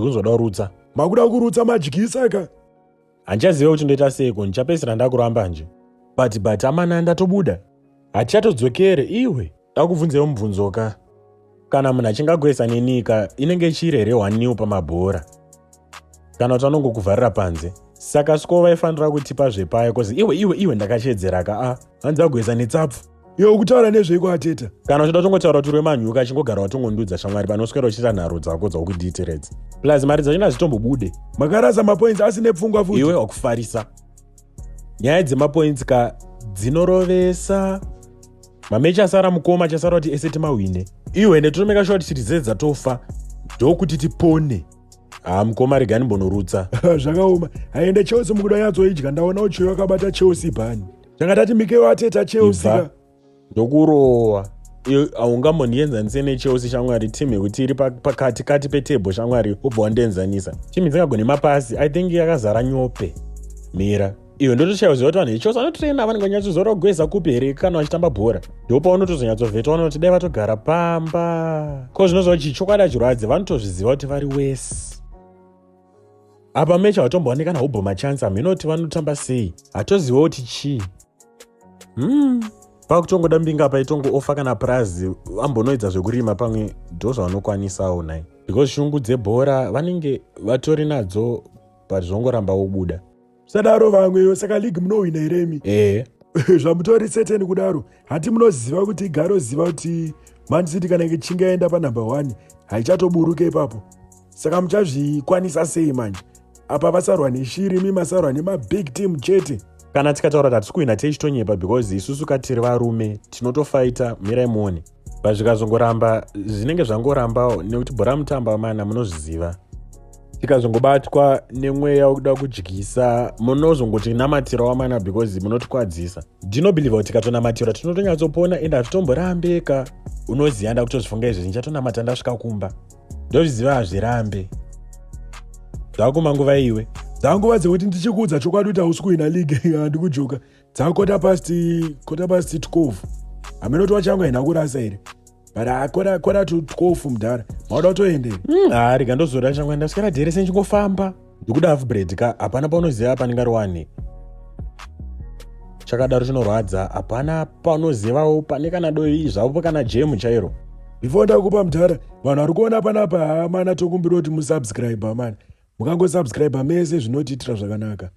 ndikuzoda kurutsa. Makuda kurutsa madyisa ka. Handichaziva kuti ndoita seiko, ndichapedzisira ndakuramba nje. But amana ndatobuda. Hatichatodzokere iwe. Ndakubvunzewo mubvunzo ka. Kana munhu achingagoisa nenyika inenge ichiri here 1 new pamabhora. Kana kuti anongokuvharira panze. Saka Skova vaifanira kutipa zvepaya kozi iwe ndakachedzera ka hanzi agoisa netsapfu. Iwe kutaura nezveiko Ateta? Kana uchida kutongotaura kuti manyuka achingogara watongondudza shamwari panoswera uchiita nharo dzako dzakudhiitiredza. Plus mari dzachina zitombobude. Makarasa mapoints asine pfungwa futi. Iwe wakufarisa. Nyaya dzemapoints ka dzinorovesa. Mamechi asara mukoma chasara kuti ese timahwine. Iwe ndotomeka sure kuti tize dzatofa ndokuti tipone. Mukoma regani mbonorutsa. Zvakaoma. Haende Chelsea mukuda yadzoidya ndaona uchiyo wakabata Chelsea bani. Zvangatati Mikewo Ateta Chelsea. Ndokurowa. Haungambondienzanise neChelsea shamwari, timu yekuti iri pakati petebho shamwari ubva wandienzanisa. Timu dzingagone mapasi, I think yakazara nyope. Mira. Iwe ndotochaiziva kuti vanhu veChelsea vanotrena vanenge vanyatsozora kugweza kupi here kana vachitamba bhora. Ndopaunotozonatsovheta kuti dai vatogara pamba. Ko zvinozva kuti chokwadi chirwadze vanotozviziva kuti vari wese. Apa mechi hautomboonekana hubho machansi hameno kuti vanotamba sei. Hatoziva kuti chii. Pakutongoda mbinga paitongo ofa kana prazi ambonoedza zvekurima pamwe ndozvavanokwanisawo nai. Because shungu dzebhora vanenge vatori nadzo but zvongoramba wobuda. Sadaro vamweyo saka league munohwina iremi. Zvamutori certain kudaro. Hati munoziva kuti igaroziva kuti Man City kana ichingaenda panumber 1 haichatoburuke ipapo. Saka muchazvikwanisa sei manje? Apa vasarwa neshiri masarwa nemabig team chete. Kana tikataura kuti hatisi kuhwina tichitonyepa because isusu katiri varume tinotofaita mirai muone. Pazvikazongoramba zvinenge zvangorambawo nekuti bhora mutamba mana munozviziva. Tikazongobatwa nemweya wekuda kudyisa munozongoti namatira wamana because munotikwadzisa. Ndinobhiliva kuti tikatonamatira tinotonyatsopona ende hatitomborambeka. Unoziva ndakutozvifunga izvezvi ndichatonamata ndasvika kumba. Ndozviziva hazvirambe. Dzakumanguva iwe. Dzanguva dzekuti ndichikuudza chokwadi kuti hausi kuhwina league handikujoka. Dzakota past 12. Haminoti wachanga ina kurasa here. But kota to 12 mudhara. Mauda kutoendera. Rega ndozoda changwa ndaswera dhere senchingofamba. Ndikuda half bread ka hapana paunoziva panenge ari 1. Chakadaro chinorwadza hapana paunozivawo pane kana doi zvavo kana jemu chairo. Before ndakupa mudhara vanhu vari kuona panapa hamana tokumbira kuti musubscribe man. Mukangosubscribe mese zvinotiitira zvakanaka.